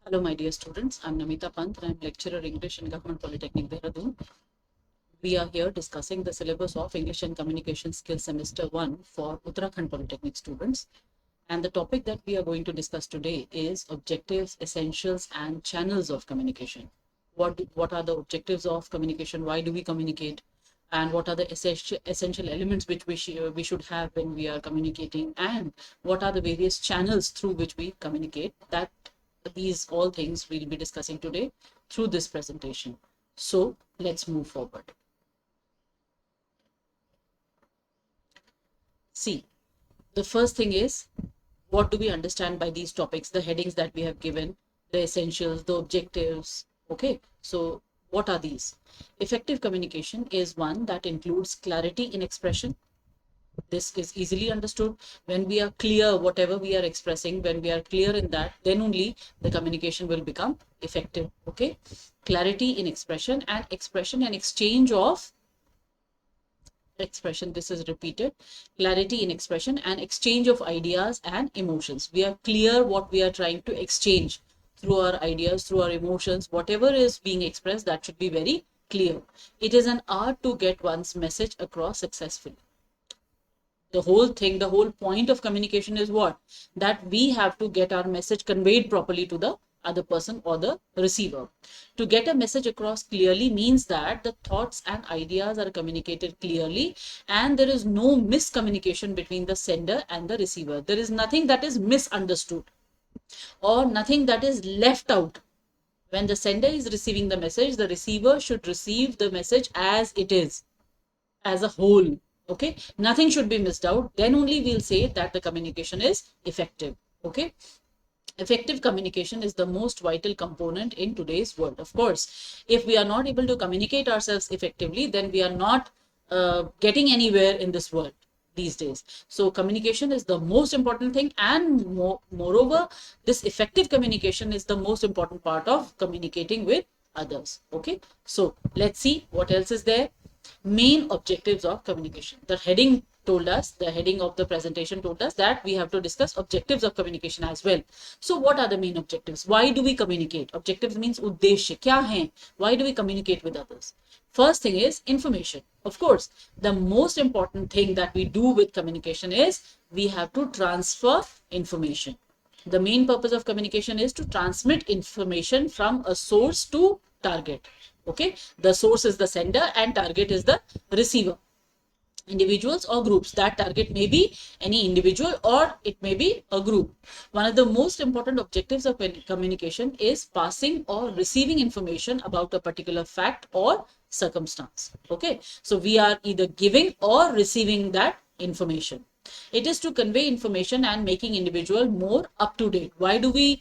Hello, my dear students. I'm Namita Pant and I'm lecturer English in Government Polytechnic, Dehradun. We are here discussing the syllabus of English and Communication Skills Semester 1 for Uttarakhand Polytechnic students. And the topic that we are going to discuss today is objectives, essentials, and channels of communication. What are the objectives of communication? Why do we communicate? And what are the essential elements which we should have when we are communicating? And what are the various channels through which we communicate? That these all things we'll be discussing today through this presentation. So let's move forward. See, the first thing is, what do we understand by these topics, the headings that we have given, the essentials, the objectives. Okay, so what are these? Effective communication is one that includes clarity in expression. This is easily understood. When we are clear, whatever we are expressing, when we are clear in that, then only the communication will become effective. Okay, clarity in expression and exchange of expression. This is repeated. Clarity in expression and exchange of ideas and emotions. We are clear what we are trying to exchange through our ideas, through our emotions. Whatever is being expressed, that should be very clear. It is an art to get one's message across successfully. The whole thing, the whole point of communication is what? That we have to get our message conveyed properly to the other person or the receiver. To get a message across clearly means that the thoughts and ideas are communicated clearly and there is no miscommunication between the sender and the receiver. There is nothing that is misunderstood or nothing that is left out. When the sender is receiving the message, the receiver should receive the message as it is, as a whole. Okay, nothing should be missed out. Then only we'll say that the communication is effective. Okay, effective communication is the most vital component in today's world. Of course, if we are not able to communicate ourselves effectively, then we are not getting anywhere in this world these days. So communication is the most important thing, and moreover, this effective communication is the most important part of communicating with others. Okay, so let's see what else is there. Main objectives of communication. The heading told us, the heading of the presentation told us that we have to discuss objectives of communication as well. So what are the main objectives? Why do we communicate? Objectives means uddeshya. Kya hai? Why do we communicate with others? First thing is information. Of course, the most important thing that we do with communication is we have to transfer information. The main purpose of communication is to transmit information from a source to target. Okay, the source is the sender and target is the receiver. Individuals or groups. That target may be any individual or it may be a group. One of the most important objectives of communication is passing or receiving information about a particular fact or circumstance. Okay, so we are either giving or receiving that information. It is to convey information and making individual more up to date. Why do we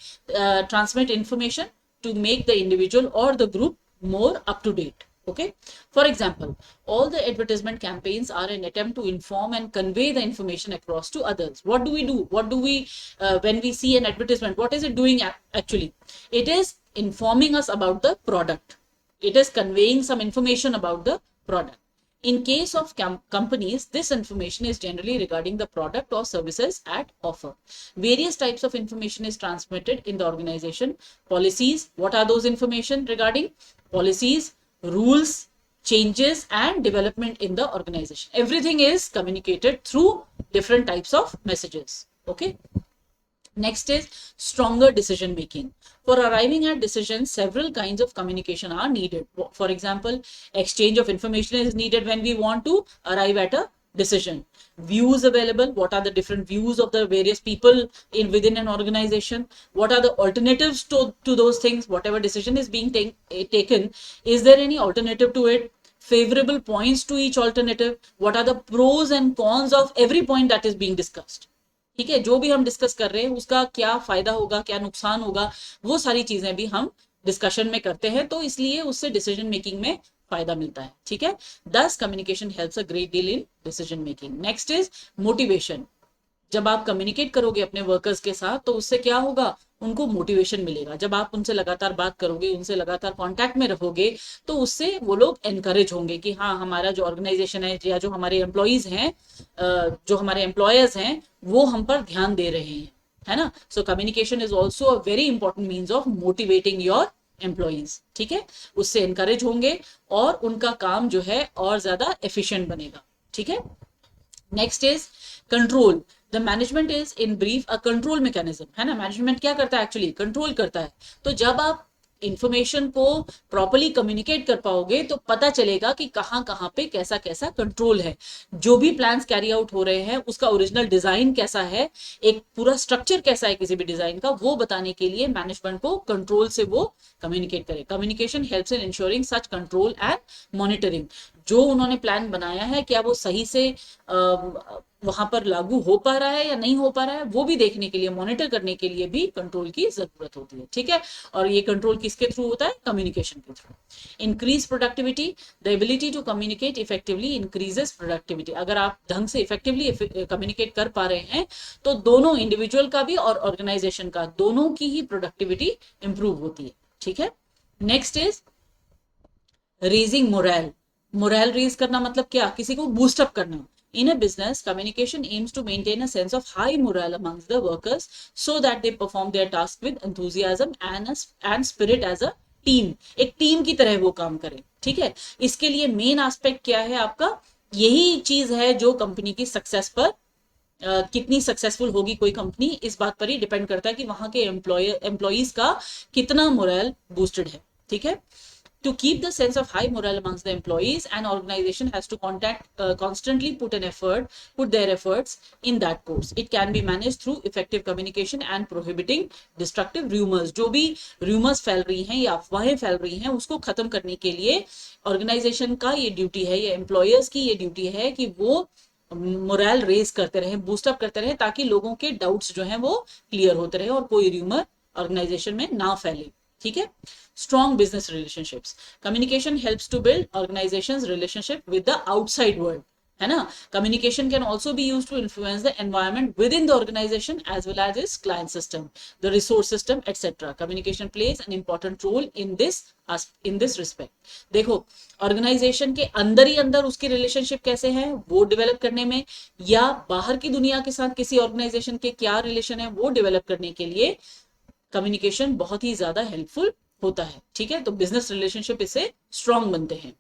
transmit information? To make the individual or the group more up to date. Okay, for example, all the advertisement campaigns are an attempt to inform and convey the information across to others. What do we do? What do we when we see an advertisement, what is it doing? Actually, it is informing us about the product. It is conveying some information about the product. In case of companies, this information is generally regarding the product or services at offer. Various types of information is transmitted in the organization. Policies, what are those information regarding? Policies, rules, changes and development in the organization. Everything is communicated through different types of messages. Okay. Next is stronger decision making. For arriving at decisions, several kinds of communication are needed. For example, exchange of information is needed when we want to arrive at a decision. Views available. What are the different views of the various people within an organization? What are the alternatives to those things? Whatever decision is being taken, is there any alternative to it? Favorable points to each alternative. What are the pros and cons of every point that is being discussed? ठीक है, जो भी हम discuss कर रहे हैं उसका क्या फायदा होगा, क्या नुकसान होगा, वो सारी चीजें भी हम डिस्कशन में करते हैं, तो इसलिए उससे डिसीजन मेकिंग में फायदा मिलता है. ठीक है, दस communication helps a great deal in decision making. Next is motivation. जब आप कम्युनिकेट करोगे अपने वर्कर्स के साथ तो उससे क्या होगा, उनको मोटिवेशन मिलेगा. जब आप उनसे लगातार बात करोगे, उनसे लगातार कांटेक्ट में रहोगे, तो उससे वो लोग एनकरेज होंगे कि हाँ, हमारा जो ऑर्गेनाइजेशन है या जो हमारे एम्प्लॉइज हैं, जो हमारे एम्प्लॉयर्स हैं, वो हम पर ध्यान दे रहे हैं. है ना. So communication is also a very important means of motivating your employees. ठीक है, उससे एनकरेज होंगे और उनका काम जो है और ज्यादा एफिशिएंट बनेगा. ठीक है. Next is control. The management is in brief a control mechanism. है ना, मैनेजमेंट क्या करता है, एक्चुअली कंट्रोल करता है. तो जब आप इंफॉर्मेशन को प्रॉपर्ली कम्युनिकेट कर पाओगे तो पता चलेगा कि कहाँ कहाँ पे कैसा कैसा कंट्रोल है. जो भी प्लान्स कैरी आउट हो रहे हैं उसका ओरिजिनल डिजाइन कैसा है, एक पूरा स्ट्रक्चर कैसा है किसी भी डिजाइन का, वो बताने के लिए मैनेजमेंट को कंट्रोल से वो कम्युनिकेट करे. Communication helps in ensuring such control and monitoring. जो उन्होंने प्लान बनाया है क्या वो सही से वहां पर लागू हो पा रहा है या नहीं हो पा रहा है, वो भी देखने के लिए, मॉनिटर करने के लिए भी कंट्रोल की जरूरत होती है. ठीक है, और ये कंट्रोल किसके थ्रू होता है, कम्युनिकेशन के through. Increase productivity. The ability to communicate effectively increases productivity. अगर आप ढंग से इफेक्टिवली कम्युनिकेट कर पा रहे हैं तो दोनों, इंडिविजुअल का भी और ऑर्गेनाइजेशन का, दोनों की ही प्रोडक्टिविटी इंप्रूव होती है. ठीक है. Next is raising moral. Moral raise करना मतलब क्या, किसी को बूस्टअप करना. In a business, communication aims to maintain a sense of high morale amongst the workers so that they perform their task with enthusiasm and spirit as a team. एक team की तरह वो काम करें. ठीक है, इसके लिए मेन एस्पेक्ट क्या है आपका, यही चीज है जो कंपनी की सक्सेस पर कितनी सक्सेसफुल होगी कोई कंपनी, इस बात पर ही डिपेंड करता है कि वहां के एम्प्लॉयज का कितना मोरल बूस्टेड है. ठीक है. To keep the sense of high morale amongst the employees, an organization has to constantly put their efforts in that course. It can be managed through effective communication and prohibiting destructive rumors. जो भी rumors फैल रही हैं या अफवाहें फैल रही हैं उसको खत्म करने के लिए ऑर्गेनाइजेशन का ये ड्यूटी है, ये एम्प्लॉयर्स की ये ड्यूटी है कि वो मोरल रेज करते रहे, बूस्टअप करते रहे, ताकि लोगों के डाउट्स जो हैं वो क्लियर होते रहे और कोई रूमर ऑर्गेनाइजेशन में ना फैले. ठीक है. Strong business relationships. Communication helps to build organisations relationship with the outside world. है ना, communication can also be use to influence the environment within the organisation as well as is client system, the resource system etcetera. Communication plays an important role in this respect. देखो, organisation के अंदर ही अंदर उसकी relationship कैसे है वो develop करने में, या बाहर की दुनिया के साथ किसी ऑर्गेनाइजेशन के क्या रिलेशन है वो डेवलप करने के लिए कम्युनिकेशन बहुत ही ज्यादा हेल्पफुल होता है. ठीक है, तो बिजनेस रिलेशनशिप इससे स्ट्रॉन्ग बनते हैं.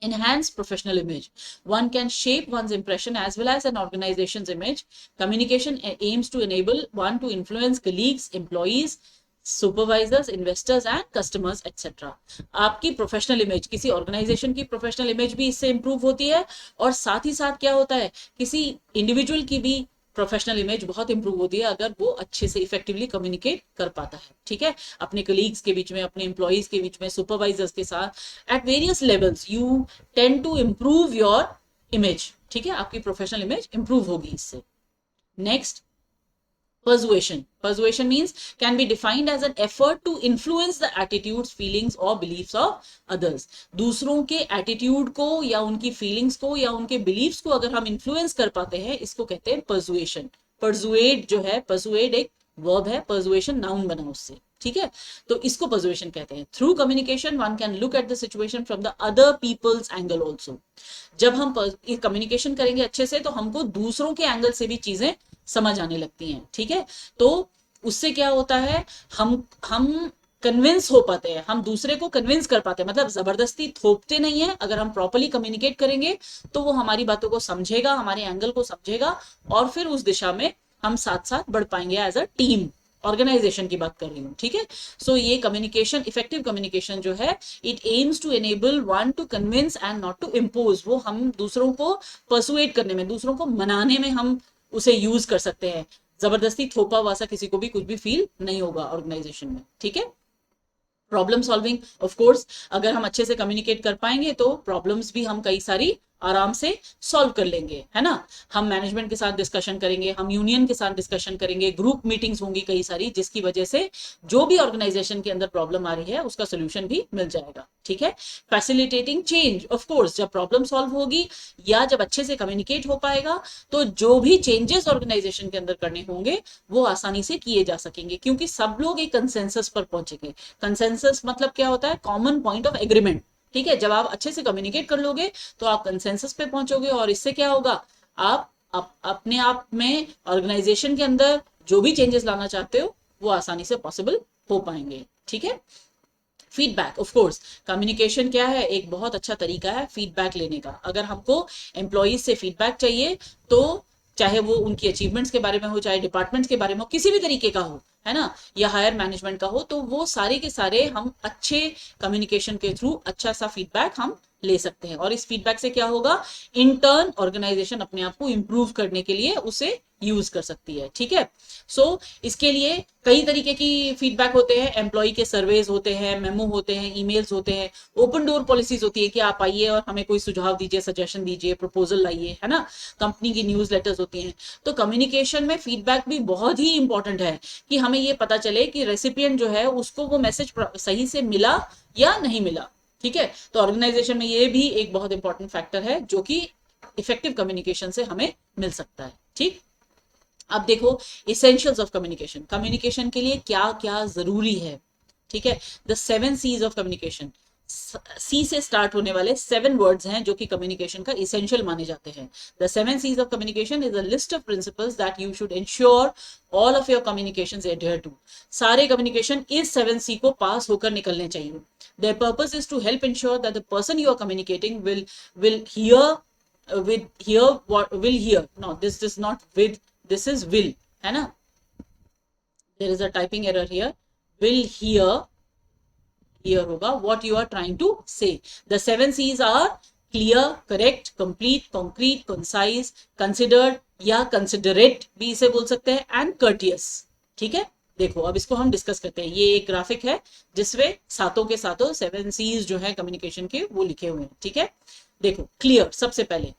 Enhance professional image. One can shape one's impression as well as an organization's image. Communication aims to enable one to influence colleagues, employees, supervisors, investors and customers etcetera. आपकी professional image, किसी organisation की professional image भी इससे improve होती है, और साथ ही साथ क्या होता है, किसी इंडिविजुअल की भी प्रोफेशनल इमेज बहुत इंप्रूव होती है अगर वो अच्छे से इफेक्टिवली कम्युनिकेट कर पाता है. ठीक है, अपने कलीग्स के बीच में, अपने एम्प्लॉइज के बीच में, सुपरवाइजर्स के साथ, at various levels you tend to improve your image. ठीक है, आपकी प्रोफेशनल इमेज इंप्रूव होगी इससे. Next, persuasion. Persuasion means can be defined as an effort to influence the attitudes, feelings or beliefs of others. दूसरों के attitude को या उनकी फीलिंग्स को या उनके बिलीफ्स को अगर हम इन्फ्लुएंस कर पाते हैं, इसको कहते हैं persuasion. persuade जो है, persuade एक वर्ब है, persuasion नाउन बना उससे. ठीक है, तो इसको persuasion कहते हैं. Through communication one can look at the situation from the other people's angle also. जब हम कम्युनिकेशन करेंगे अच्छे से तो हमको दूसरों के एंगल से भी चीजें समझ आने लगती हैं. ठीक है, तो उससे क्या होता है, हम कन्विंस हो पाते हैं, हम दूसरे को कन्विंस कर पाते हैं, मतलब जबरदस्ती थोपते नहीं है. अगर हम प्रॉपर्ली कम्युनिकेट करेंगे तो वो हमारी बातों को समझेगा, हमारे एंगल को समझेगा, और फिर उस दिशा में हम साथ साथ बढ़ पाएंगे एज अ टीम. ऑर्गेनाइजेशन की बात कर रही हूँ. ठीक है, सो ये कम्युनिकेशन, इफेक्टिव कम्युनिकेशन जो है, it aims to enable one to convince and not to impose. वो हम दूसरों को परसुएट करने में, दूसरों को मनाने में हम उसे यूज कर सकते हैं. जबरदस्ती थोपा वासा किसी को भी कुछ भी फील नहीं होगा ऑर्गेनाइजेशन में. ठीक है. प्रॉब्लम सॉल्विंग, ऑफ कोर्स अगर हम अच्छे से कम्युनिकेट कर पाएंगे तो प्रॉब्लम्स भी हम कई सारी आराम से सॉल्व कर लेंगे. है ना, हम मैनेजमेंट के साथ डिस्कशन करेंगे, हम यूनियन के साथ डिस्कशन करेंगे, ग्रुप मीटिंग्स होंगी कई सारी, जिसकी वजह से जो भी ऑर्गेनाइजेशन के अंदर प्रॉब्लम आ रही है उसका सोल्यूशन भी मिल जाएगा. ठीक है. फैसिलिटेटिंग चेंज, ऑफ कोर्स जब प्रॉब्लम सॉल्व होगी या जब अच्छे से कम्युनिकेट हो पाएगा तो जो भी चेंजेस ऑर्गेनाइजेशन के अंदर करने होंगे वो आसानी से किए जा सकेंगे, क्योंकि सब लोग एक कंसेंसस पर पहुंचेंगे. कंसेंसस मतलब क्या होता है, कॉमन पॉइंट ऑफ एग्रीमेंट. ठीक है, जब आप अच्छे से कम्युनिकेट कर लोगे तो आप कंसेंसस पे पहुंचोगे, और इससे क्या होगा, आप अपने आप में ऑर्गेनाइजेशन के अंदर जो भी चेंजेस लाना चाहते हो वो आसानी से पॉसिबल हो पाएंगे। ठीक है। फीडबैक, ऑफ कोर्स कम्युनिकेशन क्या है, एक बहुत अच्छा तरीका है फीडबैक लेने का। अगर हमको एम्प्लॉयज से फीडबैक चाहिए तो चाहे वो उनकी अचीवमेंट्स के बारे में हो, चाहे डिपार्टमेंट्स के बारे में हो, किसी भी तरीके का हो, है ना, या हायर मैनेजमेंट का हो, तो वो सारे के सारे हम अच्छे कम्युनिकेशन के थ्रू अच्छा सा फीडबैक हम ले सकते हैं। और इस फीडबैक से क्या होगा, इंटर्न ऑर्गेनाइजेशन अपने आप को इंप्रूव करने के लिए उसे यूज कर सकती है। ठीक है। सो इसके लिए कई तरीके की फीडबैक होते हैं, एम्प्लॉय के सर्वेज होते हैं, मेमो होते हैं, ईमेल्स होते हैं, ओपन डोर पॉलिसीज होती है कि आप आइए और हमें कोई सुझाव दीजिए, सजेशन दीजिए, प्रपोजल लाइए, है ना, कंपनी की न्यूज लेटर्स होती हैं। तो कम्युनिकेशन में फीडबैक भी बहुत ही इंपॉर्टेंट है कि हमें ये पता चले कि रेसिपिएंट जो है उसको वो मैसेज सही से मिला या नहीं मिला। ठीक है। तो ऑर्गेनाइजेशन में ये भी एक बहुत इंपॉर्टेंट फैक्टर है जो कि इफेक्टिव कम्युनिकेशन से हमें मिल सकता है। ठीक। अब देखो इसेंशियल्स ऑफ कम्युनिकेशन, कम्युनिकेशन के लिए क्या क्या जरूरी है। ठीक है। द 7 सीज ऑफ कम्युनिकेशन, सी से स्टार्ट होने वाले 7 वर्ड्स हैं जो कि कम्युनिकेशन का इसेंशियल माने जाते हैं। The 7 C's of communication is a list of principles that you should ensure all of your communications adhere to. सारे कम्युनिकेशन इस 7 सी को पास होकर निकलने चाहिए। Their purpose is to help ensure that the person you are communicating will hear what will hear. No, this is not with, this is will, है ना, there is a typing error here, will hear होगा what you are trying to say. The 7 C's are clear, correct, complete, concrete, concise, considered या considerate भी इसे बोल सकते हैं, and courteous। ठीक है। देखो अब इसको हम डिस्कस करते हैं। ये एक ग्राफिक है जिसमें सातों के सातों 7 C's जो है कम्युनिकेशन के वो लिखे हुए हैं। ठीक है। देखो क्लियर, सबसे पहले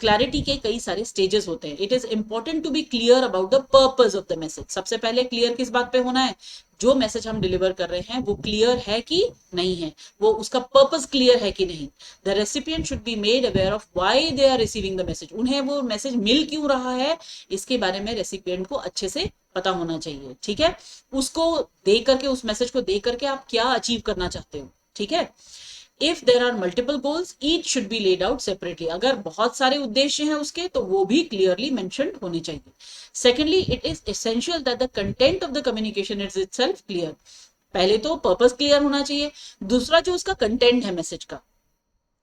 क्लैरिटी के कई सारे स्टेजेस होते हैं। It is important to be clear about the purpose of the message. सबसे पहले क्लियर किस बात पे होना है, जो मैसेज हम डिलीवर कर रहे हैं वो क्लियर है कि नहीं है, वो उसका पर्पस क्लियर है कि नहीं। The recipient should be made aware of why they are receiving the message. उन्हें वो मैसेज मिल क्यों रहा है इसके बारे में रेसिपिएंट को अच्छे से पता होना चाहिए। ठीक है। उसको देख करके, उस मैसेज को देख करके आप क्या अचीव करना चाहते हो। ठीक है। If there are multiple goals each should be laid out separately. अगर बहुत सारे उद्देश्य हैं उसके तो वो भी क्लियरली मेंशन्ड होने चाहिए। Secondly, it is essential that the content of the communication is itself clear. पहले तो पर्पस क्लियर होना चाहिए, दूसरा जो उसका कंटेंट है, मैसेज का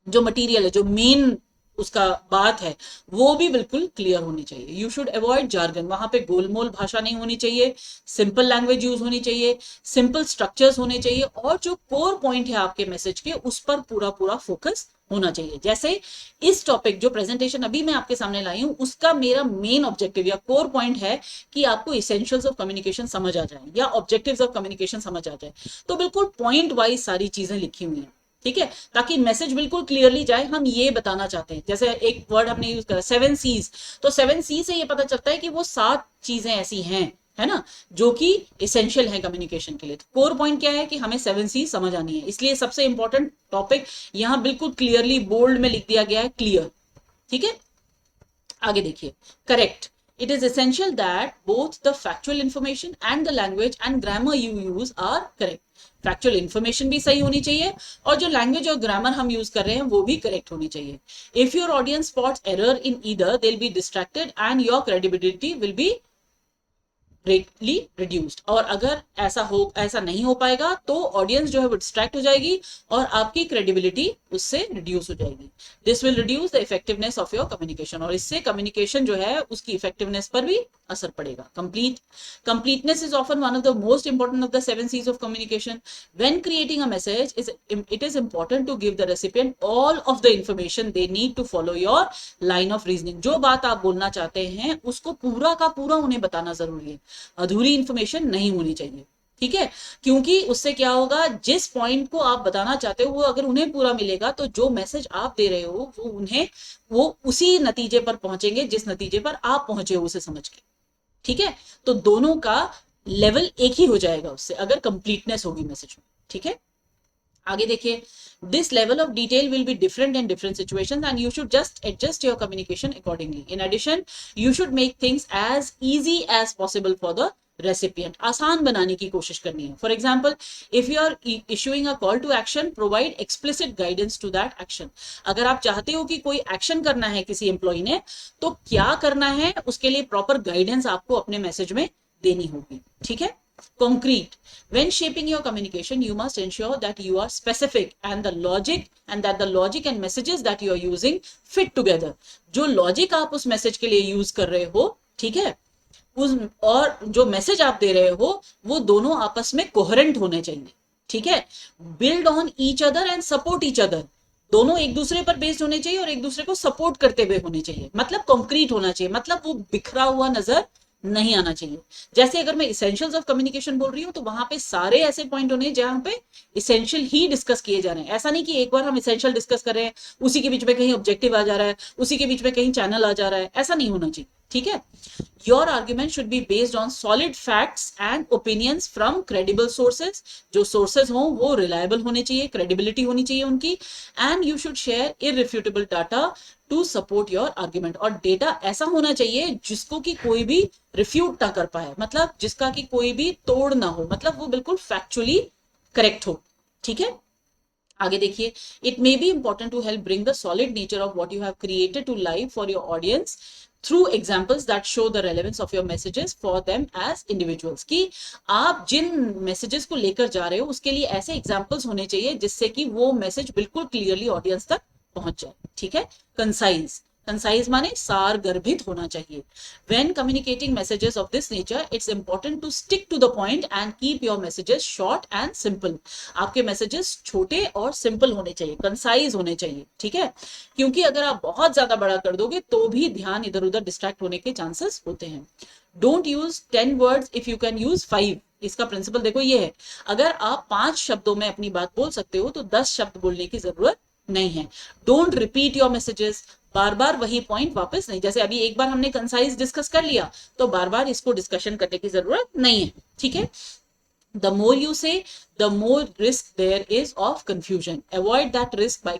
जो मटेरियल है, जो मेन उसका बात है, वो भी बिल्कुल क्लियर होनी चाहिए। यू शुड अवॉइड जार्गन, वहां पे गोलमोल भाषा नहीं होनी चाहिए, सिंपल लैंग्वेज यूज होनी चाहिए, सिंपल स्ट्रक्चर्स होने चाहिए, और जो कोर पॉइंट है आपके मैसेज के उस पर पूरा पूरा फोकस होना चाहिए। जैसे इस टॉपिक जो प्रेजेंटेशन अभी मैं आपके सामने लाई हूं, उसका मेरा मेन ऑब्जेक्टिव या कोर पॉइंट है कि आपको इसेंशियल्स ऑफ कम्युनिकेशन समझ आ जाए या ऑब्जेक्टिव्स ऑफ कम्युनिकेशन समझ आ जाए। तो बिल्कुल पॉइंट वाइज सारी चीजें लिखी हुई हैं। ठीक है। ताकि मैसेज बिल्कुल क्लियरली जाए, हम ये बताना चाहते हैं। जैसे एक वर्ड हमने यूज करा 7 सीज, तो 7 सी से ये पता चलता है कि वो 7 चीजें ऐसी हैं, है ना, जो कि इसेंशियल है कम्युनिकेशन के लिए। तो कोर पॉइंट क्या है कि हमें 7 सी समझ आनी है, इसलिए सबसे इंपॉर्टेंट टॉपिक यहां बिल्कुल क्लियरली बोल्ड में लिख दिया गया है, क्लियर। ठीक है। आगे देखिए, correct, it is essential that both the factual information and the language and grammar you use are correct. Factual information भी सही होनी चाहिए और जो लैंग्वेज और ग्रामर हम यूज कर रहे हैं वो भी करेक्ट होनी चाहिए। If your audience spots error in either they will be distracted and your credibility will be greatly reduced. और अगर ऐसा नहीं हो पाएगा तो ऑडियंस जो है वो डिस्ट्रैक्ट हो जाएगी और आपकी क्रेडिबिलिटी उससे रिड्यूस हो जाएगी। This will reduce the effectiveness of your communication, और इससे कम्युनिकेशन जो है उसकी इफेक्टिवनेस पर भी असर पड़ेगा। Completeness is often one of the most important of the 7 C's of communication. When creating a message it is important to give the recipient all of the information they need to follow your line of reasoning. जो बात आप बोलना चाहते हैं उसको पूरा का पूरा उन्हें बताना जरूरी है, अधूरी इंफॉर्मेशन नहीं होनी चाहिए। ठीक है। क्योंकि उससे क्या होगा, जिस पॉइंट को आप बताना चाहते हो वो अगर उन्हें पूरा मिलेगा तो जो मैसेज आप दे रहे हो वो उसी नतीजे पर पहुंचेंगे जिस नतीजे पर आप पहुंचे हो उसे समझ के। ठीक है। तो दोनों का लेवल एक ही हो जाएगा उससे, अगर कंप्लीटनेस होगी मैसेज में। ठीक है। आगे देखिए, this level of detail will be different in different situations and you should just adjust your communication accordingly. In addition, you should make things as easy as possible for the recipient. आसान बनाने की कोशिश करनी है। For example, if you are issuing a call to action, provide explicit guidance to that action. अगर आप चाहते हो कि कोई एक्शन करना है किसी एम्प्लॉय ने, तो क्या करना है उसके लिए प्रॉपर गाइडेंस आपको अपने मैसेज में देनी होगी, ठीक है। Concrete. When shaping your communication, you must ensure that you are specific and that the logic and messages that you are using fit together. जो logic आप उस message के लिए use कर रहे हो, ठीक है, उस और जो मैसेज आप दे रहे हो वो दोनों आपस में कोहेरेंट होने चाहिए, ठीक है। Build on each other and support each other, दोनों एक दूसरे पर बेस्ड होने चाहिए और एक दूसरे को सपोर्ट करते हुए होने चाहिए, मतलब कॉन्क्रीट होना चाहिए, मतलब वो बिखरा हुआ नजर नहीं आना चाहिए। जैसे अगर मैं इसेंशियल्स ऑफ कम्युनिकेशन बोल रही हूँ तो वहां पे सारे ऐसे पॉइंट होने जहां पे इसेंशियल ही डिस्कस किए जा रहे हैं। ऐसा नहीं कि एक बार हम इसेंशियल डिस्कस कर रहे हैं उसी के बीच में कहीं ऑब्जेक्टिव आ जा रहा है, उसी के बीच में कहीं चैनल आ जा रहा है, ऐसा नहीं होना चाहिए, ठीक है। Your argument should be based on solid facts and opinions from credible sources. जो sources हों वो reliable होने चाहिए, credibility होनी चाहिए उनकी, and you should share irrefutable data to support your argument. और data ऐसा होना चाहिए जिसको कि कोई भी refute ना कर पाए, मतलब जिसका कि कोई भी तोड़ ना हो, मतलब वो बिल्कुल factually correct हो, ठीक है। आगे देखिए, it may be important to help bring the solid nature of what you have created to life for your audience through examples that show the relevance of your messages for them as individuals, कि आप जिन messages को लेकर जा रहे हो उसके लिए ऐसे एग्जाम्पल्स होने चाहिए जिससे कि वो मैसेज बिल्कुल क्लियरली ऑडियंस तक पहुंच जाए, ठीक है। कंसाइज, कंसाइज माने सार गर्भित होना चाहिए। When communicating messages of this nature, it's important to stick to the point and keep your messages short and simple. आपके मैसेजेस छोटे और सिंपल होने चाहिए, कंसाइज होने चाहिए, ठीक है। क्योंकि अगर आप बहुत ज्यादा बड़ा कर दोगे तो भी ध्यान इधर उधर डिस्ट्रैक्ट होने के चांसेस होते हैं। Don't use 10 words if you can use 5। इसका प्रिंसिपल देखो ये है, अगर आप 5 शब्दों में अपनी बात बोल सकते हो तो 10 शब्द बोलने की जरूरत नहीं है। डोंट रिपीट योर मैसेजेस, बार बार वही पॉइंट वापस नहीं, जैसे अभी एक बार हमने कंसाइज डिस्कस कर लिया तो बार बार इसको डिस्कशन करने की जरूरत नहीं है, ठीक है। The more you say, the more risk there is of confusion. Avoid that risk by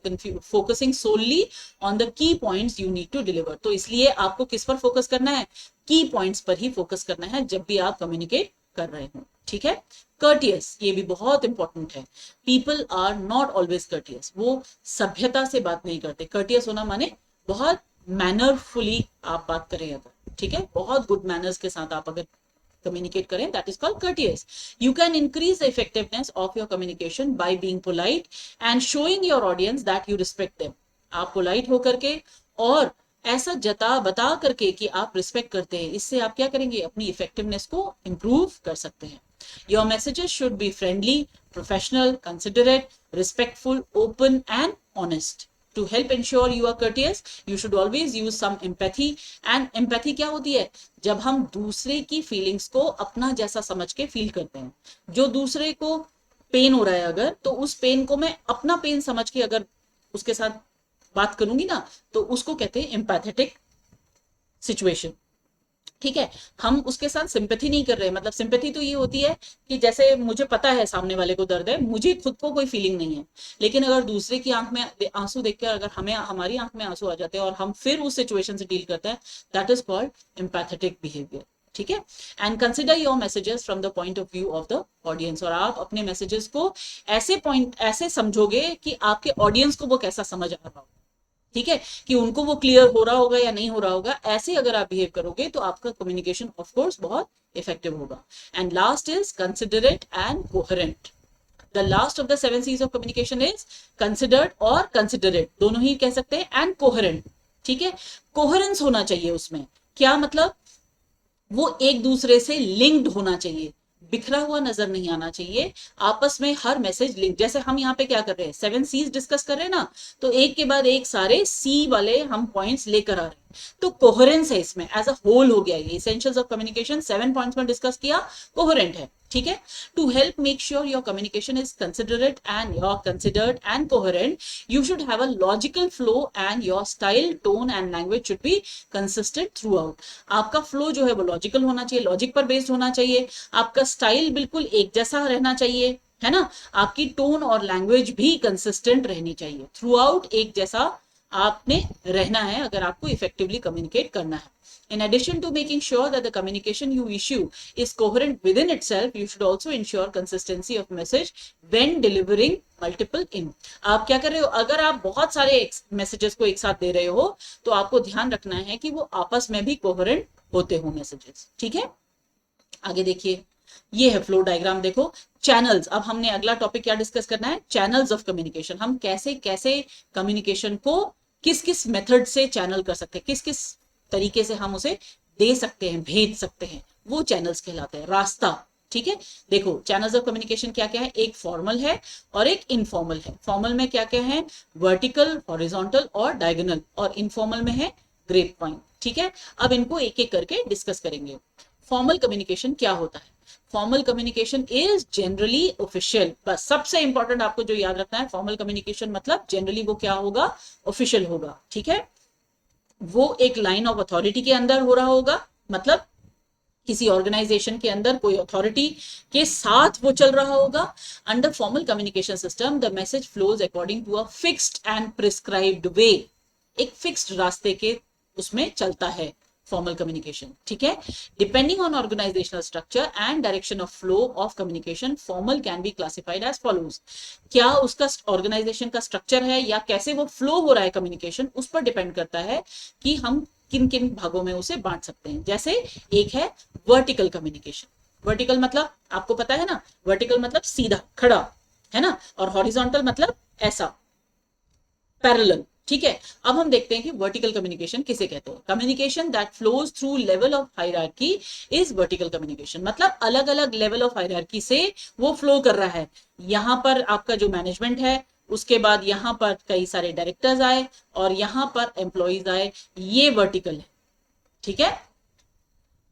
focusing solely on the key points you need to deliver. तो इसलिए आपको किस पर फोकस करना है, की पॉइंट्स पर ही फोकस करना है जब भी आप कम्युनिकेट कर रहे हो, ठीक है। कर्टियस, ये भी बहुत इंपॉर्टेंट है। People are not always courteous, वो सभ्यता से बात नहीं करते। कर्टियस होना माने बहुत मैनरफुली आप बात करें अगर, ठीक है, बहुत गुड मैनर्स के साथ आप अगर communicate करें, that is called courteous. You can increase the effectiveness of your communication by being polite and showing your audience that you respect them. आप polite होकर के और ऐसा जता बता करके कि आप रिस्पेक्ट करते हैं, इससे आप क्या करेंगे, अपनी इफेक्टिवनेस को इंप्रूव कर सकते हैं। Your messages should be friendly, professional, considerate, respectful, open and honest. To help ensure you are courteous, you should always use some empathy. And empathy क्या होती है, जब हम दूसरे की फीलिंग्स को अपना जैसा समझ के फील करते हैं। जो दूसरे को पेन हो रहा है अगर, तो उस पेन को मैं अपना पेन समझ के अगर उसके साथ बात करूंगी ना, तो उसको कहते हैं एम्पैथेटिक सिचुएशन, ठीक है। हम उसके साथ सिंपैथी नहीं कर रहे, मतलब सिंपैथी तो ये होती है कि जैसे मुझे पता है सामने वाले को दर्द है, मुझे खुद को कोई फीलिंग नहीं है, लेकिन अगर दूसरे की आंख में आंसू देखकर अगर हमें हमारी आंख में आंसू आ जाते हैं और हम फिर उस सिचुएशन से डील करते हैं, that is called empathetic behaviour, ठीक है। And consider your messages from the point of view of the audience, और आप अपने मैसेजेस को ऐसे समझोगे कि आपके ऑडियंस को वो कैसा समझ आ रहा हो, ठीक है, कि उनको वो क्लियर हो रहा होगा या नहीं हो रहा होगा। ऐसे अगर आप बिहेव करोगे तो आपका कम्युनिकेशन ऑफ कोर्स बहुत इफेक्टिव होगा। And last is considerate and coherent. The last of the 7 C's of communication is considered और कंसिडरेट, दोनों ही कह सकते हैं, एंड कोहेरेंट, ठीक है। कोहेरेंस होना चाहिए उसमें, क्या मतलब, वो एक दूसरे से लिंक्ड होना चाहिए, बिखरा हुआ नजर नहीं आना चाहिए, आपस में हर मैसेज लिंक। जैसे हम यहाँ पे क्या कर रहे हैं, 7 C's डिस्कस कर रहे हैं ना, तो एक के बाद एक सारे सी वाले हम पॉइंट्स लेकर आ रहे हैं, तो कोहेरेंस है इसमें, एज अ होल हो गया ये। एसेंशियल्स ऑफ कम्युनिकेशन 7 पॉइंट्स में डिस्कस किया, कोहेरेंट है, ठीक है। To help make sure your communication is considerate and your considered and coherent, you should have a logical flow and your style, tone and language should be consistent throughout. आपका flow जो है वो logical होना चाहिए, logic पर based होना चाहिए, आपका स्टाइल बिल्कुल एक जैसा रहना चाहिए, है ना, आपकी टोन और लैंग्वेज भी कंसिस्टेंट रहनी चाहिए, थ्रू आउट एक जैसा आपने रहना है अगर आपको इफेक्टिवली कम्युनिकेट करना है। In addition to making sure that the communication you issue is coherent within itself, you should also ensure consistency of message when delivering multiple in. आप क्या कर रहे हो, अगर आप बहुत सारे मैसेजेस को एक साथ दे रहे हो तो आपको ध्यान रखना है कि वो आपस में भी कोहेरेंट होते हो मैसेजेस, ठीक है। आगे देखिए, ये है फ्लो डायग्राम। देखो चैनल्स, अब हमने अगला टॉपिक क्या डिस्कस करना है, चैनल्स ऑफ कम्युनिकेशन। हम कैसे कैसे कम्युनिकेशन को किस किस मेथड से चैनल कर सकते हैं, किस किस तरीके से हम उसे दे सकते हैं, भेज सकते हैं, वो चैनल्स कहलाते हैं, रास्ता। ठीक है, देखो चैनल्स ऑफ कम्युनिकेशन क्या क्या है, एक फॉर्मल है और एक इनफॉर्मल है। फॉर्मल में क्या क्या है, वर्टिकल, हॉरिजॉन्टल और डायगोनल, और इनफॉर्मल में है ग्रेप पॉइंट। ठीक है, अब इनको एक एक करके डिस्कस करेंगे। फॉर्मल कम्युनिकेशन क्या होता है, formal communication is generally official. बस सबसे इंपॉर्टेंट आपको जो याद रखना है, फॉर्मल कम्युनिकेशन मतलब जनरली वो क्या होगा, ऑफिशियल होगा। ठीक है, वो एक लाइन ऑफ अथॉरिटी के अंदर हो रहा होगा, मतलब किसी ऑर्गेनाइजेशन के अंदर कोई अथॉरिटी के साथ वो चल रहा होगा। Under formal communication system the message flows according to a fixed and prescribed way, एक फिक्स्ड रास्ते के उसमें चलता है फॉर्मल कम्युनिकेशन। ठीक है, depending on organisational structure and direction of flow of communication, formal can be classified as follows. क्या उसका ऑर्गेनाइजेशन का स्ट्रक्चर है या कैसे वो फ्लो हो रहा है कम्युनिकेशन, उस पर डिपेंड करता है कि हम किन किन भागों में उसे बांट सकते हैं। जैसे एक है वर्टिकल कम्युनिकेशन। वर्टिकल मतलब आपको पता है ना, वर्टिकल मतलब सीधा खड़ा, है ना, और हॉरिजॉन्टल मतलब ऐसा पैरेलल। ठीक है, अब हम देखते हैं कि वर्टिकल कम्युनिकेशन किसे कहते हैं। Communication that flows through level of hierarchy is vertical communication, मतलब अलग अलग लेवल ऑफ हायरार्की से वो फ्लो कर रहा है। यहां पर आपका जो मैनेजमेंट है, उसके बाद यहां पर कई सारे डायरेक्टर्स आए और यहां पर एम्प्लॉइज आए, ये वर्टिकल है। ठीक है,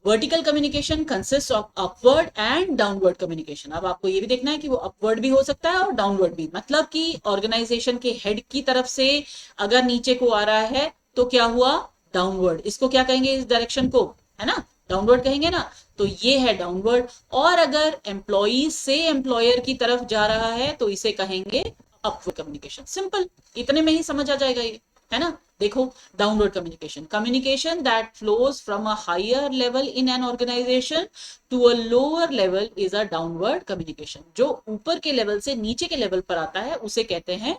vertical communication consist of upward and downward communication. अब आपको ये भी देखना है कि वो अपवर्ड भी हो सकता है और डाउनवर्ड भी, मतलब कि ऑर्गेनाइजेशन के हेड की तरफ से अगर नीचे को आ रहा है तो क्या हुआ, डाउनवर्ड। इसको क्या कहेंगे, इस डायरेक्शन को, है ना, डाउनवर्ड कहेंगे ना, तो ये है डाउनवर्ड। और अगर एम्प्लॉई से एम्प्लॉयर की तरफ जा रहा है तो इसे कहेंगे अपवर्ड कम्युनिकेशन। सिंपल, इतने में ही समझ आ जाएगा ये, है ना। देखो, downward communication, communication that flows from a higher level in an organisation to a lower level is a downward communication. जो ऊपर के लेवल से नीचे के लेवल पर आता है उसे कहते हैं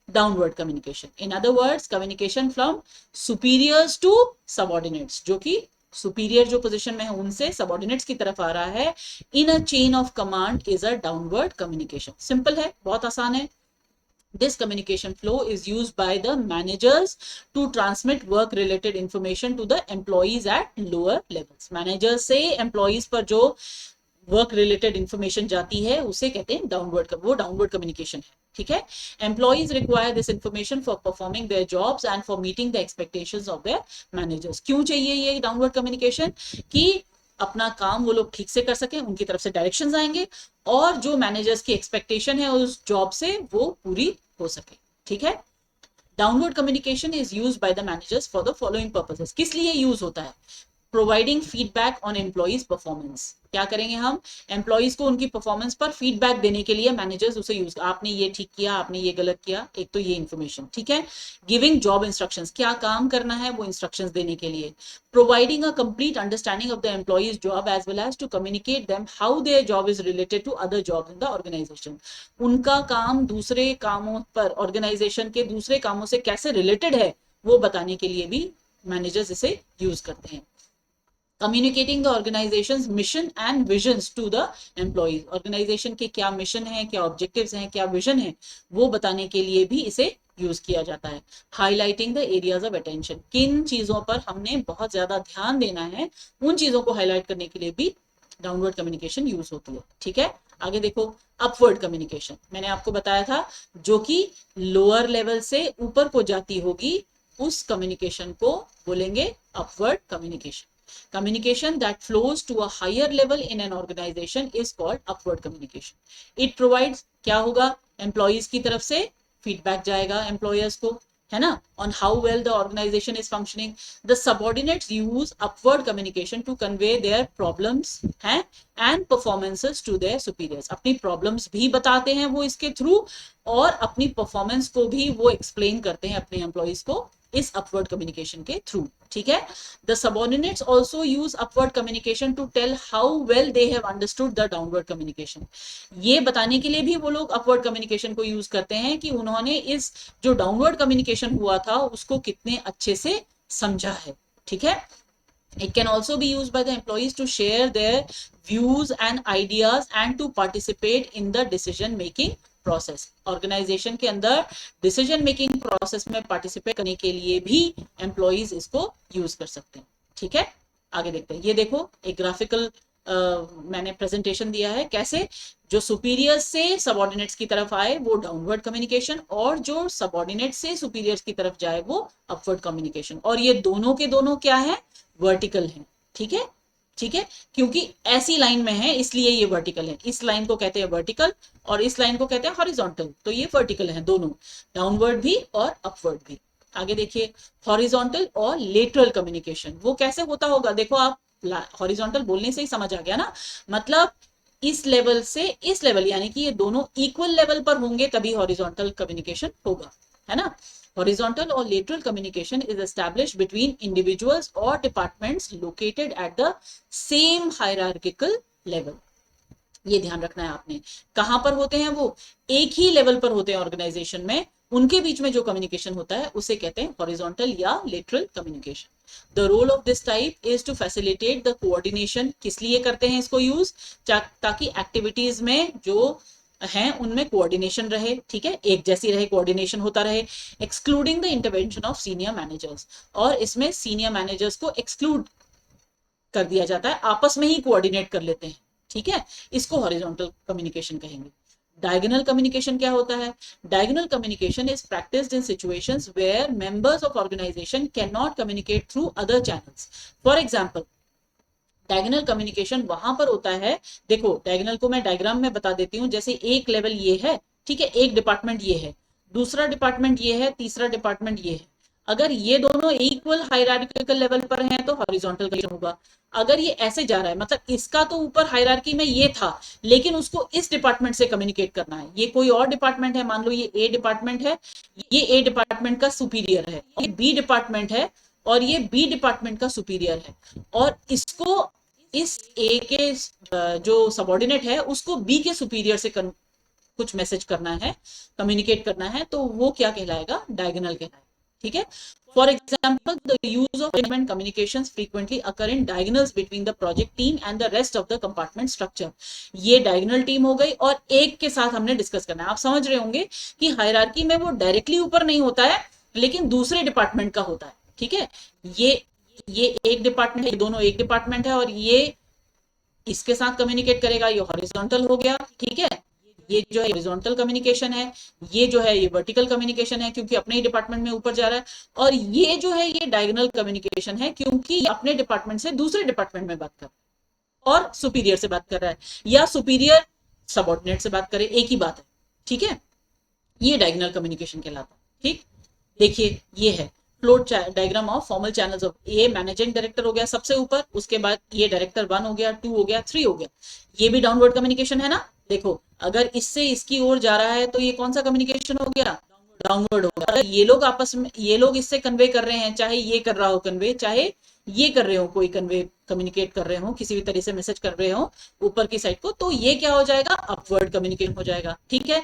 downward communication. In other words, communication from superiors to subordinates, जो कि सुपीरियर जो पोजीशन में है उनसे सबऑर्डिनेट्स की तरफ आ रहा है, in a chain of command is a downward communication. Simple है, बहुत आसान है। This communication flow is used by the managers to transmit work related information to the employees at lower levels. Managers से employees पर जो work related information जाती है उसे कहते हैं डाउनवर्ड, वो डाउनवर्ड कम्युनिकेशन है। ठीक है, employees require this information for performing their jobs and for meeting the expectations of their managers. क्यों चाहिए ये डाउनवर्ड कम्युनिकेशन, कि अपना काम वो लोग ठीक से कर सकें, उनकी तरफ से डायरेक्शंस आएंगे और जो मैनेजर्स की एक्सपेक्टेशन है उस जॉब से वो पूरी हो सके। ठीक है, downward communication is use by the managers for the following purposes. किस लिए यूज होता है, providing feedback on employees performance. क्या करेंगे हम, एम्प्लॉइज को उनकी परफॉर्मेंस पर फीडबैक देने के लिए मैनेजर्स उसे यूज, आपने ये ठीक किया, आपने ये गलत किया, एक तो ये इंफॉर्मेशन। ठीक है, गिविंग जॉब इंस्ट्रक्शंस, क्या काम करना है वो इंस्ट्रक्शंस देने के लिए। Providing a complete understanding of the employees job as well as to communicate them how their job is related to other job in the organisation. उनका काम दूसरे कामों पर, ऑर्गेनाइजेशन के दूसरे कामों से कैसे रिलेटेड है वो बताने के लिए भी मैनेजर्स इसे यूज करते हैं। Communicating the organisation mission and vision to the employees, organisation के क्या मिशन है, क्या ऑब्जेक्टिव्स हैं, क्या विजन है, वो बताने के लिए भी इसे यूज किया जाता है। Highlighting the areas of attention, किन चीजों पर हमने बहुत ज्यादा ध्यान देना है उन चीजों को हाईलाइट करने के लिए भी डाउनवर्ड कम्युनिकेशन यूज होती है। ठीक है, आगे देखो, अपवर्ड कम्युनिकेशन मैंने आपको बताया था, जो कि लोअर लेवल से ऊपर को जाती होगी, उस कम्युनिकेशन को बोलेंगे upward communication. Communication that flows to a higher level in an organization is called upward communication. It provides, क्या होगा, एम्प्लॉइज की तरफ से फीडबैक जाएगा एम्प्लॉयर्स को, है ना, on how well the organization is functioning. The subordinates use upward communication to convey their problems हैं and performances to their superiors. अपनी problems भी बताते हैं वो इसके थ्रू, और अपनी परफॉर्मेंस को भी वो एक्सप्लेन करते हैं अपने एम्प्लॉइज को इस अपवर्ड कम्युनिकेशन के थ्रू। ठीक है, the subordinates also use upward communication to tell how well they have understood the downward communication. ये बताने के लिए भी वो लोग अपवर्ड कम्युनिकेशन को यूज करते हैं कि उन्होंने इस जो डाउनवर्ड कम्युनिकेशन हुआ था उसको कितने अच्छे से समझा है। ठीक है, It can also be used by the employees to share their views and ideas and to participate in the decision making process. Organisation के अंदर डिसीजन मेकिंग प्रोसेस में पार्टिसिपेट करने के लिए भी एम्प्लॉइज इसको यूज कर सकते हैं। ठीक है, आगे देखते हैं। ये देखो एक ग्राफिकल मैंने प्रेजेंटेशन दिया है, कैसे जो सुपीरियर से सबऑर्डिनेट्स की तरफ आए वो डाउनवर्ड कम्युनिकेशन, और जो सबऑर्डिनेट से सुपीरियर्स की तरफ जाए वो अपवर्ड कम्युनिकेशन। और ये दोनों के दोनों क्या है, वर्टिकल है। ठीक है, ठीक है, क्योंकि ऐसी लाइन में है इसलिए ये वर्टिकल है। इस लाइन को कहते हैं वर्टिकल और इस लाइन को कहते हैं हॉरिजॉन्टल, तो ये वर्टिकल है दोनों, डाउनवर्ड भी और अपवर्ड भी। आगे देखिए, हॉरिजॉन्टल और लेटरल कम्युनिकेशन वो कैसे होता होगा। देखो आप हॉरिजॉन्टल बोलने से ही समझ आ गया ना, मतलब इस लेवल से इस लेवल, यानी कि ये दोनों इक्वल लेवल पर होंगे तभी हॉरिजॉन्टल कम्युनिकेशन होगा, है ना। Horizontal or lateral communication is established between individuals or departments located at the same hierarchical level. ये ध्यान रखना है आपने, कहां पर होते हैं वो, एक ही लेवल पर होते हैं ऑर्गेनाइजेशन में, उनके बीच में जो कम्युनिकेशन होता है उसे कहते हैं हॉरिजॉन्टल या lateral communication. The role of this type is to facilitate the coordination. किस लिए करते हैं इसको यूज, ताकि एक्टिविटीज में जो हैं उनमें कोऑर्डिनेशन रहे, ठीक है, एक जैसी रहे, कोऑर्डिनेशन होता रहे, excluding the intervention of senior managers. और इसमें सीनियर मैनेजर्स को एक्सक्लूड कर दिया जाता है, आपस में ही कोऑर्डिनेट कर लेते हैं। ठीक है, इसको हॉरिजॉन्टल कम्युनिकेशन कहेंगे। डायगोनल कम्युनिकेशन क्या होता है, diagonal communication is practised in situations where members of organisation can not communicate through other channels. For example, diagonal communication वहां पर होता है, देखो डायगोनल को मैं डायग्राम में बता देती हूँ, जैसे एक लेवल ये है, ठीक है, एक डिपार्टमेंट ये है, दूसरा डिपार्टमेंट ये है, तीसरा डिपार्टमेंट ये है। अगर ये दोनों इक्वल हायरार्किकल लेवल पर हैं तो हॉरिजॉन्टल कम्युनिकेशन होगा। अगर ये ऐसे जा रहा है, मतलब इसका तो ऊपर हायरार्की में ये था, लेकिन उसको इस डिपार्टमेंट से कम्युनिकेट करना है, ये कोई और डिपार्टमेंट है, मान लो ये ए डिपार्टमेंट है, ये ए डिपार्टमेंट का सुपीरियर है, ये बी डिपार्टमेंट है और ये बी डिपार्टमेंट का सुपीरियर है, और इसको इस ए के जो सबऑर्डिनेट है उसको बी के सुपीरियर से कुछ मैसेज करना है, कम्युनिकेट करना है, तो वो क्या कहलाएगा, डायगोनल कहलाएगा। ठीक है, for example the use of management communication frequently occur in diagonals between the project team and the rest of the compartment structure. ये डायगोनल टीम हो गई और एक के साथ हमने डिस्कस करना है। आप समझ रहे होंगे कि हायरार्की में वो डायरेक्टली ऊपर नहीं होता है, लेकिन दूसरे डिपार्टमेंट का होता है। ठीक है, ये एक डिपार्टमेंट है, ये दोनों एक डिपार्टमेंट है, और ये इसके साथ कम्युनिकेट करेगा, ये हॉरिजॉन्टल हो गया। ठीक है, ये जो है हॉरिजॉन्टल कम्युनिकेशन है, ये जो है ये वर्टिकल कम्युनिकेशन है क्योंकि अपने ही डिपार्टमेंट में ऊपर जा रहा है, और ये जो है ये डायगोनल कम्युनिकेशन है क्योंकि अपने डिपार्टमेंट से दूसरे डिपार्टमेंट में बात कर रहा है और सुपीरियर से बात कर रहा है, या सुपीरियर सबऑर्डिनेट से बात करे, एक ही बात है। ठीक है, ये डायगोनल कम्युनिकेशन कहलाता है। ठीक, देखिए ये है float diagram of formal channels of A, managing director हो गया सबसे ऊपर, उसके बाद ये डायरेक्टर 1 हो गया, 2 हो गया, 3 हो गया, ये भी डाउनवर्ड कम्युनिकेशन है ना। देखो अगर इससे इसकी ओर जा रहा है तो ये कौन सा कम्युनिकेशन हो गया, डाउनवर्ड हो गया। अगर ये लोग आपस में, ये लोग इससे कन्वे कर रहे हैं, चाहे ये कर रहा हो कन्वे, चाहे ये कर रहे हो, कोई कन्वे कम्युनिकेट कर रहे हो, किसी भी तरह से मैसेज कर रहे हो ऊपर की साइड को, तो ये क्या हो जाएगा, अपवर्ड कम्युनिकेशन हो जाएगा। ठीक है,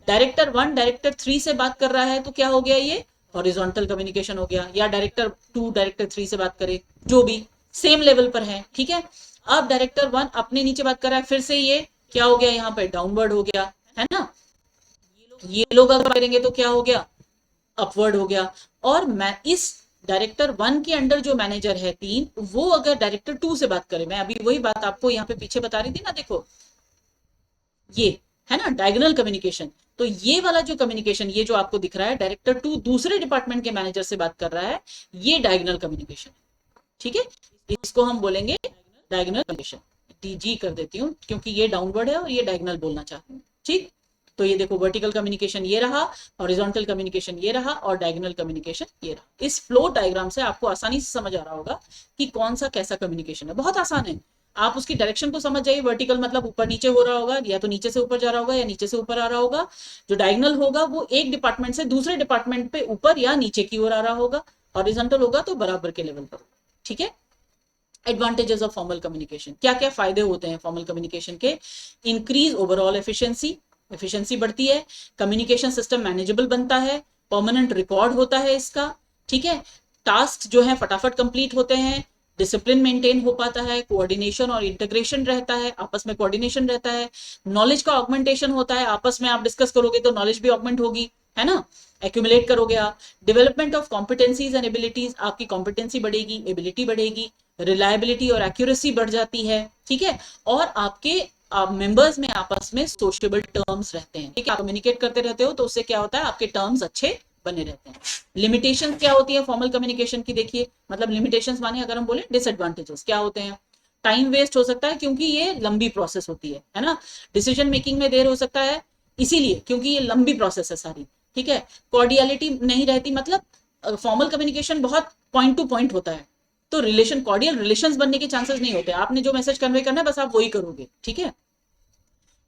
डायरेक्टर 1 डायरेक्टर 3 से बात कर रहा है तो क्या हो गया, ये हॉरिजॉन्टल कम्युनिकेशन हो गया, या डायरेक्टर 2 डायरेक्टर 3 से बात करे, जो भी सेम लेवल पर है। ठीक है, अब डायरेक्टर 1 अपने नीचे बात कर रहा है, फिर से ये क्या हो गया, यहाँ पे डाउनवर्ड हो गया, है ना। ये लोग अगर करेंगे तो क्या हो गया, अपवर्ड हो गया। और मैं इस डायरेक्टर 1 के अंडर जो मैनेजर है 3, वो अगर डायरेक्टर 2 से बात करे, मैं अभी वही बात आपको यहाँ पे पीछे बता रही थी ना, देखो ये है ना डायगोनल कम्युनिकेशन। तो ये वाला जो कम्युनिकेशन, ये जो आपको दिख रहा है, डायरेक्टर 2 दूसरे डिपार्टमेंट के मैनेजर से बात कर रहा है, ये डायगोनल कम्युनिकेशन है। ठीक है, इसको हम बोलेंगे डायगोनल कम्युनिकेशन। डीजी कर देती हूँ क्योंकि ये डाउनवर्ड है और ये डायगोनल बोलना चाहती हूँ। ठीक, तो ये देखो वर्टिकल कम्युनिकेशन ये रहा, हॉरिजॉन्टल कम्युनिकेशन ये रहा, और डायगोनल कम्युनिकेशन ये रहा। इस फ्लो डायग्राम से आपको आसानी से समझ आ रहा होगा कि कौन सा कैसा कम्युनिकेशन है, बहुत आसान है। आप उसकी डायरेक्शन को समझ जाइए, वर्टिकल मतलब ऊपर नीचे हो रहा होगा, या तो नीचे से ऊपर जा रहा होगा या नीचे से ऊपर आ रहा होगा। जो डायगोनल होगा वो एक डिपार्टमेंट से दूसरे डिपार्टमेंट पे ऊपर या नीचे की ओर आ रहा होगा, हॉरिजॉन्टल होगा तो बराबर के लेवल पर। ठीक है, एडवांटेजेस ऑफ फॉर्मल कम्युनिकेशन, क्या क्या फायदे होते हैं फॉर्मल कम्युनिकेशन के, इंक्रीज ओवरऑल एफिशिएंसी, एफिशिएंसी बढ़ती है, कम्युनिकेशन सिस्टम मैनेजेबल बनता है, परमानेंट रिकॉर्ड होता है इसका। ठीक है, टास्क जो है फटाफट कंप्लीट होते हैं, डिसिप्लिन मेंटेन हो पाता है, कोऑर्डिनेशन और इंटीग्रेशन रहता है, आपस में कोऑर्डिनेशन रहता है, नॉलेज का ऑगमेंटेशन होता है, आपस में आप डिस्कस करोगे तो नॉलेज भी ऑगमेंट होगी, है ना, एक्यूमुलेट करोगे आप। Development of competencies and abilities, आपकी कॉम्पिटेंसी बढ़ेगी, एबिलिटी बढ़ेगी, रिलायबिलिटी और एक्यूरेसी बढ़ जाती है, ठीक है। और आपके मेंबर्स में आपस में सोशेबल टर्म्स रहते हैं, ठीक है, आप कम्युनिकेट करते रहते हो तो उससे क्या होता है, आपके टर्म्स अच्छे बने रहते हैं। लिमिटेशन क्या होती है फॉर्मल कम्युनिकेशन की, देखिए, मतलब लिमिटेशंस माने अगर हम बोले डिसएडवांटेजेस क्या होते हैं, टाइम वेस्ट हो सकता है क्योंकि ये लंबी प्रोसेस होती है ना, डिसीजन मेकिंग में देर हो सकता है इसीलिए क्योंकि ये लंबी प्रोसेस है सारी, ठीक है। कॉर्डियलिटी नहीं रहती, मतलब फॉर्मल कम्युनिकेशन बहुत पॉइंट टू पॉइंट होता है, तो रिलेशन कॉर्डियल रिलेशंस बनने के चांसेस नहीं होते, आपने जो मैसेज कन्वे करना है बस आप वही करोगे, ठीक है।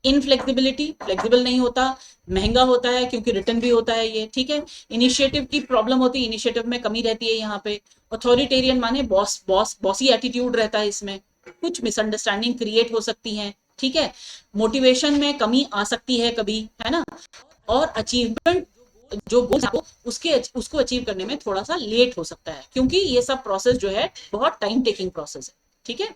इनफ्लेक्सिबिलिटी, फ्लेक्सिबल नहीं होता, महंगा होता है क्योंकि रिटर्न भी होता है ये, ठीक है। इनिशिएटिव की प्रॉब्लम होती है, इनिशिएटिव में कमी रहती है यहाँ पे। अथॉरिटेरियन माने बॉसी एटीट्यूड रहता है इसमें, कुछ मिसअंडरस्टैंडिंग क्रिएट हो सकती है, ठीक है। मोटिवेशन में कमी आ सकती है कभी, है ना। और अचीवमेंट जो गोल्स आपको उसको अचीव करने में थोड़ा सा लेट हो सकता है क्योंकि ये सब प्रोसेस जो है बहुत टाइम टेकिंग प्रोसेस है, ठीक है।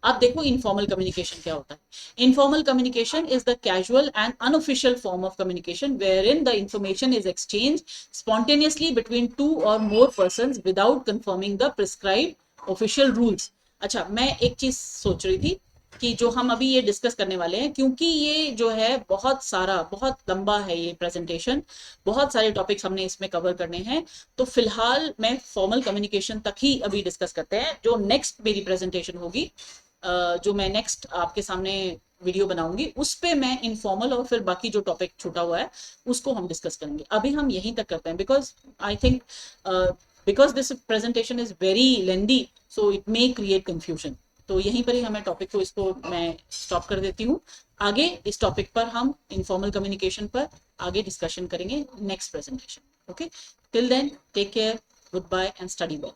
अब देखो इनफॉर्मल कम्युनिकेशन क्या होता है। Informal communication is the casual and unofficial form of communication where in the information is exchange spontaneously between two or more person without conforming the prescribe official rules. अच्छा, मैं एक चीज सोच रही थी कि जो हम अभी ये डिस्कस करने वाले हैं, क्योंकि ये जो है बहुत सारा बहुत लंबा है ये प्रेजेंटेशन, बहुत सारे टॉपिक्स हमने इसमें कवर करने हैं, तो फिलहाल मैं फॉर्मल कम्युनिकेशन तक ही अभी डिस्कस करते हैं। जो नेक्स्ट मेरी प्रेजेंटेशन होगी, जो मैं नेक्स्ट आपके सामने वीडियो बनाऊंगी उस पे मैं इनफॉर्मल और फिर बाकी जो टॉपिक छूटा हुआ है उसको हम डिस्कस करेंगे। अभी हम यहीं तक करते हैं because I think because this presentation is very lengthy so it may create confusion. तो यहीं पर ही हमें टॉपिक को इसको मैं स्टॉप कर देती हूँ। आगे इस टॉपिक पर हम इनफॉर्मल कम्युनिकेशन पर आगे डिस्कशन करेंगे next presentation. Okay, till then take care, good bye and study well.